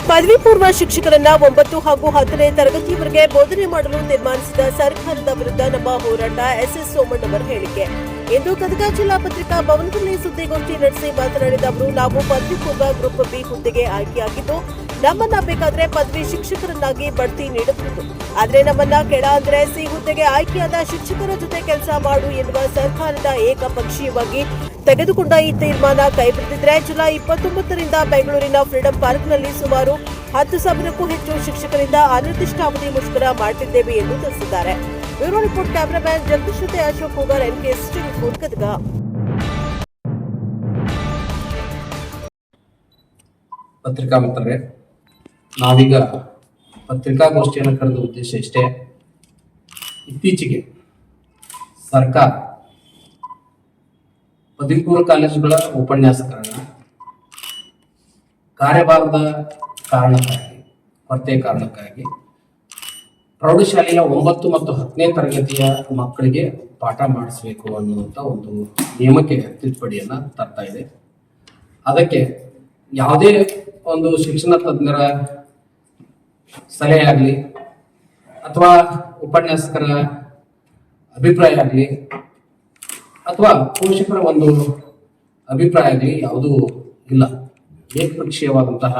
ಪದವಿ ಪೂರ್ವ ಶಿಕ್ಷಕರನ್ನ 9 ಹಾಗೂ 10ನೇ ತರಗತಿಯವರೆಗೆ ಬೋಧನೆ ಮಾಡಲು ತೀರ್ಮಾನಿಸಿದ ಸರ್ಕಾರದ ವಿರುದ್ಧ ನಮ್ಮ ಹೋರಾಟ ಎಸ್ಎಸ್ ಸೋಮಣ್ಣವರ ಹೇಳಿಕೆ. ಇಂದು ಗದಗ ಜಿಲ್ಲಾ ಪತ್ರಿಕಾ ಭವನದಲ್ಲಿ ಸುದ್ದಿಗೋಷ್ಠಿ ನಡೆಸಿ ಮಾತನಾಡಿದ ಅವರು, ನಾವು ಪದವಿ ಪೂರ್ವ ಗ್ರೂಪ್ ಬಿ ಹುದ್ದೆಗೆ ಆಯ್ಕೆಯಾಗಿದ್ದು ನಮ್ಮನ್ನ ಬೇಕಾದ್ರೆ ಪದವಿ ಶಿಕ್ಷಕರನ್ನಾಗಿ ಬಡ್ತಿ ನೀಡಬಹುದು. ಆದರೆ ನಮ್ಮನ್ನ ಕೆಳ ಅಂದ್ರೆ ಸಿ ಹುದ್ದೆಗೆ ಆಯ್ಕೆಯಾದ ಶಿಕ್ಷಕರ ಜೊತೆ ಕೆಲಸ ಮಾಡು ಎನ್ನುವ ಸರ್ಕಾರದ ಏಕಪಕ್ಷೀಯವಾಗಿ ತೆಗೆದುಕೊಂಡ ಈ ತೀರ್ಮಾನ ಕೈಬಿಟ್ಟಿದ್ರೆ ಜುಲೈ 29ರಿಂದ ಬೆಂಗಳೂರಿನ ಫ್ರೀಡಂ ಪಾರ್ಕ್ನಲ್ಲಿ ಸುಮಾರು 10,000ಕ್ಕೂ ಹೆಚ್ಚು ಶಿಕ್ಷಕರಿಂದ ಅನಿರ್ದಿಷ್ಟಾವಧಿ ಮುಷ್ಕರ ಮಾಡುತ್ತಿದ್ದೇವೆ ಎಂದು ತಿಳಿಸಿದ್ದಾರೆ. ಬ್ಯೂರೋ ರಿಪೋರ್ಟ್ ಕ್ಯಾಮರಾಮ್ಯಾನ್ ಜಗದೀಶ್ ಜೊತೆ Ashok Hogar, NKS report Gadag. ಪತ್ರಿಕಾ ಮಿತ್ರರೇ, ನಾವೀಗ ಪತ್ರಿಕಾಗೋಷ್ಠಿಯನ್ನು ಕರೆದ ಉದ್ದೇಶ ಇಷ್ಟೇ. ಇತ್ತೀಚೆಗೆ ಸರ್ಕಾರ ಪದವಿ ಪೂರ್ವ ಕಾಲೇಜುಗಳ ಉಪನ್ಯಾಸಕರನ್ನ ಕಾರ್ಯಭಾರದ ಕೊರತೆಯ ಕಾರಣಕ್ಕಾಗಿ ಪ್ರೌಢಶಾಲೆಯ 9 ಮತ್ತು 10ನೇ ತರಗತಿಯ ಮಕ್ಕಳಿಗೆ ಪಾಠ ಮಾಡಿಸಬೇಕು ಅನ್ನುವಂಥ ಒಂದು ನಿಯಮಕ್ಕೆ ತಿದ್ದುಪಡಿಯನ್ನು ತರ್ತಾ ಇದೆ. ಅದಕ್ಕೆ ಯಾವುದೇ ಒಂದು ಶಿಕ್ಷಣ ತಜ್ಞರ ಸಲಹೆ ಆಗಲಿ ಅಥವಾ ಉಪನ್ಯಾಸಕರ ಅಭಿಪ್ರಾಯ ಆಗಲಿ ಅಥವಾ ಪೋಷಕರ ಒಂದು ಅಭಿಪ್ರಾಯ ಆಗಲಿ ಯಾವುದೂ ಇಲ್ಲ. ಏಕಪಕ್ಷೀಯವಾದಂತಹ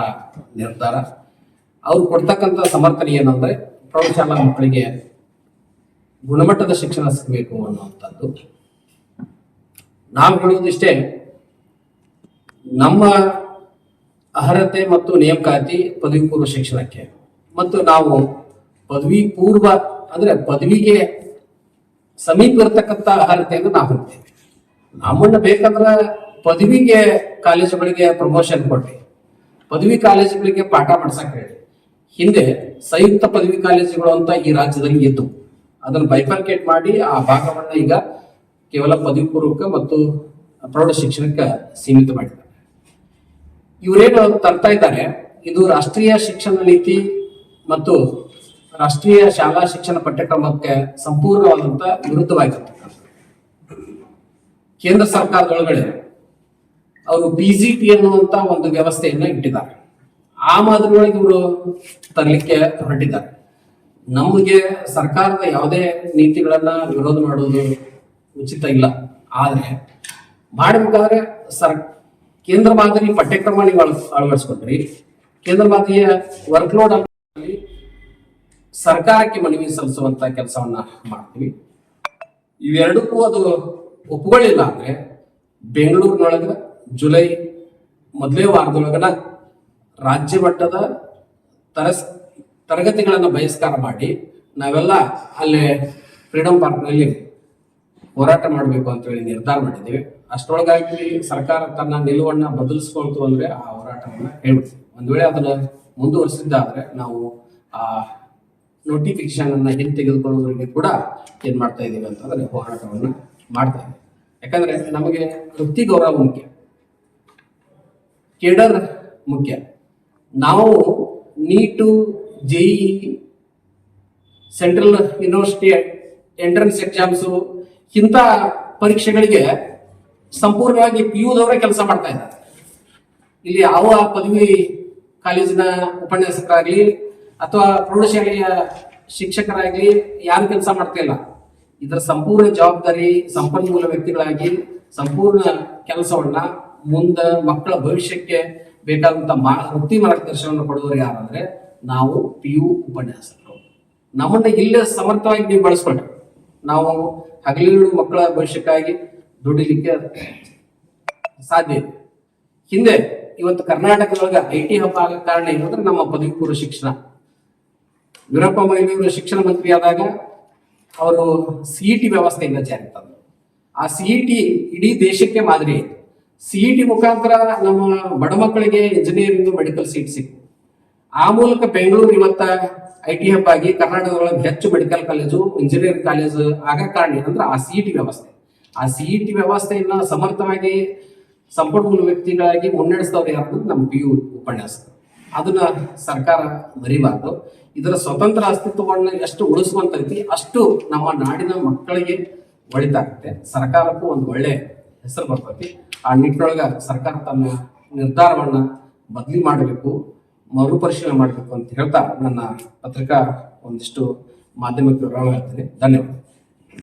ನಿರ್ಧಾರ. ಅವ್ರು ಕೊಡ್ತಕ್ಕಂಥ ಸಮರ್ಥನೆ ಏನಂದ್ರೆ ಪ್ರೌಢಶಾಲಾ ಮಕ್ಕಳಿಗೆ ಗುಣಮಟ್ಟದ ಶಿಕ್ಷಣ ಸಿಗಬೇಕು ಅನ್ನುವಂಥದ್ದು. ನಾವು ಹೇಳುವುದಿಷ್ಟೇ, ನಮ್ಮ ಅರ್ಹತೆ ಮತ್ತು ನೇಮಕಾತಿ ಪದವಿ ಪೂರ್ವ ಶಿಕ್ಷಣಕ್ಕೆ ಮತ್ತು ನಾವು ಪದವಿ ಪೂರ್ವ ಅಂದ್ರೆ ಪದವಿಗೆ ಸಮೀಪ ಇರತಕ್ಕಂಥ ಅರ್ಹತೆಯನ್ನು ನಾವು ಹೊಂದ್ತೇವೆ. ನಮ್ಮನ್ನ ಬೇಕಂದ್ರೆ ಪದವಿಗೆ ಕಾಲೇಜುಗಳಿಗೆ ಪ್ರಮೋಷನ್ ಕೊಡ್ರಿ, ಪದವಿ ಕಾಲೇಜುಗಳಿಗೆ ಪಾಠ ಮಾಡ್ಸಕ್ ಹೇಳಿ. ಹಿಂದೆ ಸಂಯುಕ್ತ ಪದವಿ ಕಾಲೇಜುಗಳು ಅಂತ ಈ ರಾಜ್ಯದಲ್ಲಿ ಇದ್ದು ಅದನ್ನು ಬೈಫರ್ಕೇಟ್ ಮಾಡಿ ಆ ಭಾಗವನ್ನ ಈಗ ಕೇವಲ ಪದವಿ ಪೂರ್ವಕ ಮತ್ತು ಪ್ರೌಢ ಶಿಕ್ಷಣಕ್ಕೆ ಸೀಮಿತ ಮಾಡಿದ್ದಾರೆ. ಇವರೇನು ತರ್ತಾ ಇದ್ದಾರೆ, ಇದು ರಾಷ್ಟ್ರೀಯ ಶಿಕ್ಷಣ ನೀತಿ ಮತ್ತು ರಾಷ್ಟ್ರೀಯ ಶಾಲಾ ಶಿಕ್ಷಣ ಪಠ್ಯಕ್ರಮಕ್ಕೆ ಸಂಪೂರ್ಣವಾದಂತ ವಿರುದ್ಧವಾಗಿರ್ತಕ್ಕಂಥ. ಕೇಂದ್ರ ಸರ್ಕಾರದೊಳಗಡೆ ಅವರು PGT ಅನ್ನುವಂತ ಒಂದು ವ್ಯವಸ್ಥೆಯನ್ನ ಇಟ್ಟಿದ್ದಾರೆ. ಆ ಮಾದರಿಯೊಳಗೆ ಇವರು ತರಲಿಕ್ಕೆ ಹೊರಟಿದ್ದಾರೆ. ನಮಗೆ ಸರ್ಕಾರದ ಯಾವುದೇ ನೀತಿಗಳನ್ನ ವಿರೋಧ ಮಾಡುವುದು ಉಚಿತ ಇಲ್ಲ. ಆದ್ರೆ ಮಾಡಬೇಕಾದ್ರೆ ಕೇಂದ್ರ ಮಾದರಿ ಪಠ್ಯಕ್ರಮ ನೀವು ಅಳವಡಿಸ್ಕೊಂಡ್ರಿ, ಕೇಂದ್ರ ಮಾದರಿಯ ವರ್ಕ್ಲೋಡ್ ಅಲ್ಲಿ ಸರ್ಕಾರಕ್ಕೆ ಮನವಿ ಸಲ್ಲಿಸುವಂತ ಕೆಲಸವನ್ನ ಮಾಡ್ತೀವಿ. ಇವೆರಡಕ್ಕೂ ಅದು ಒಪ್ಕೊಳ್ಳಿಲ್ಲ ಅಂದ್ರೆ ಬೆಂಗಳೂರಿನೊಳಗ ಜುಲೈ ಮೊದಲೇ ವಾರದೊಳಗನ ರಾಜ್ಯ ಮಟ್ಟದ ತರಗತಿಗಳನ್ನ ಬಹಿಷ್ಕಾರ ಮಾಡಿ ನಾವೆಲ್ಲ ಅಲ್ಲೇ ಫ್ರೀಡಂ ಪಾರ್ಕ್ನಲ್ಲಿ ಹೋರಾಟ ಮಾಡಬೇಕು ಅಂತ ಹೇಳಿ ನಿರ್ಧಾರ ಮಾಡಿದ್ದೀವಿ. ಅಷ್ಟರೊಳಗಾಗಿ ಸರ್ಕಾರ ತನ್ನ ನಿಲುವನ್ನ ಬದಲಿಸ್ಕೊಳ್ತು ಅಂದ್ರೆ ಆ ಹೋರಾಟವನ್ನ ಹೇಳ್ಬಿಡ್ತೀವಿ. ಒಂದ್ ವೇಳೆ ಅದನ್ನ ಮುಂದುವರಿಸಿದ್ದಾದ್ರೆ ನಾವು ಆ ನೋಟಿಫಿಕೇಶನ್ ಅನ್ನ ಹಿಂದೆ ತೆಗೆದುಕೊಳ್ಳೋದ್ರಿಗೆ ಕೂಡ ಏನ್ ಮಾಡ್ತಾ ಇದೀವಿ ಅಂತಂದ್ರೆ ಹೋರಾಟವನ್ನ ಮಾಡ್ತಾ ಇದ್ದೀವಿ. ಯಾಕಂದ್ರೆ ನಮಗೆ ವೃತ್ತಿ ಗೌರವ ಮುಖ್ಯ, ಕೇಡರ್ ಮುಖ್ಯ. ನಾವು NEET, JEE, central university entrance exams ಇಂಥ ಪರೀಕ್ಷೆಗಳಿಗೆ ಸಂಪೂರ್ಣವಾಗಿ PU ದವರೇ ಕೆಲಸ ಮಾಡ್ತಾ ಇದ್ದಾರೆ. ಇಲ್ಲಿ ಯಾವ ಪದವಿ ಕಾಲೇಜಿನ ಉಪನ್ಯಾಸಕರಾಗ್ಲಿ ಅಥವಾ ಪ್ರೌಢಶಾಲೆಯ ಶಿಕ್ಷಕರಾಗ್ಲಿ ಯಾರು ಕೆಲಸ ಮಾಡ್ತಾ ಇಲ್ಲ. ಇದರ ಸಂಪೂರ್ಣ ಜವಾಬ್ದಾರಿ ಸಂಪನ್ಮೂಲ ವ್ಯಕ್ತಿಗಳಾಗಿ ಸಂಪೂರ್ಣ ಕೆಲಸವನ್ನ ಮುಂದೆ ಮಕ್ಕಳ ಭವಿಷ್ಯಕ್ಕೆ ಬೇಕಾದಂತ ವೃತ್ತಿ ಮಾರ್ಗದರ್ಶನವನ್ನು ಕೊಡುವರು ಯಾರಂದ್ರೆ ನಾವು PU ಉಪನ್ಯಾಸಕರು. ನಮ್ಮನ್ನ ಇಲ್ಲೇ ಸಮರ್ಥವಾಗಿ ನೀವು ಬಳಸ್ಕೊಂಡ್ರೆ ನಾವು ಹಗಲಿರುಳು ಮಕ್ಕಳ ಭವಿಷ್ಯಕ್ಕಾಗಿ ದುಡಿಲಿಕ್ಕೆ ಸಾಧ್ಯ ಇದೆ. ಹಿಂದೆ ಇವತ್ತು ಕರ್ನಾಟಕದೊಳಗೆ IT ಹಬ್ಬ ಆಗೋ ಕಾರಣ ಏನಂದ್ರೆ ನಮ್ಮ ಪದವಿ ಪೂರ್ವ ಶಿಕ್ಷಣ. ವೀರಪ್ಪ ಮೊಯ್ಲಿಯವರು ಶಿಕ್ಷಣ ಮಂತ್ರಿ ಆದಾಗ ಅವರು CET ವ್ಯವಸ್ಥೆಯಿಂದ ಜಾರಿ ತಂದರು. ಆ CET ಇಡೀ ದೇಶಕ್ಕೆ ಮಾದರಿ ಆಯಿತು. CET ಮುಖಾಂತರ ನಮ್ಮ ಬಡ ಮಕ್ಕಳಿಗೆ ಇಂಜಿನಿಯರಿಂಗ್, ಮೆಡಿಕಲ್ ಸೀಟ್ ಸಿಕ್ತು. ಆ ಮೂಲಕ ಬೆಂಗಳೂರು ಇವತ್ತ IT ಹಬ್ ಆಗಿ ಕರ್ನಾಟಕದೊಳಗೆ ಹೆಚ್ಚು ಮೆಡಿಕಲ್ ಕಾಲೇಜು, ಇಂಜಿನಿಯರಿಂಗ್ ಕಾಲೇಜು ಆಗ ಕಾರಣ ಏನಂದ್ರೆ ಆ CET ವ್ಯವಸ್ಥೆ. ಆ CET ವ್ಯವಸ್ಥೆಯನ್ನ ಸಮರ್ಥವಾಗಿ ಸಂಪನ್ಮೂಲ ವ್ಯಕ್ತಿಗಳಾಗಿ ಮುನ್ನಡೆಸಿದವ್ರು ಯಾರು? ನಮ್ಮ PU ಉಪನ್ಯಾಸಕರು. ಅದನ್ನ ಸರ್ಕಾರ ಮರಿಬಾರ್ದು. ಇದರ ಸ್ವತಂತ್ರ ಅಸ್ತಿತ್ವವನ್ನು ಎಷ್ಟು ಉಳಿಸುವಂತೈತಿ ಅಷ್ಟು ನಮ್ಮ ನಾಡಿನ ಮಕ್ಕಳಿಗೆ ಒಳಿತಾಗುತ್ತೆ, ಸರ್ಕಾರಕ್ಕೂ ಒಂದು ಒಳ್ಳೆ ಹೆಸರು ಬರ್ತೈತಿ. ಆ ನಿಟ್ಟಿನೊಳಗ ಸರ್ಕಾರ ತನ್ನ ನಿರ್ಧಾರವನ್ನ ಬದಲಿ ಮಾಡಬೇಕು. ಮರುಪರಿಶೀಲನೆ ಮಾಡಬೇಕು ಅಂತ ಹೇಳ್ತಾ ನನ್ನ ಪತ್ರಿಕಾ ಒಂದಿಷ್ಟು ಮಾಧ್ಯಮಿಕ ವಿವರ ಹೇಳ್ತೀನಿ. ಧನ್ಯವಾದ.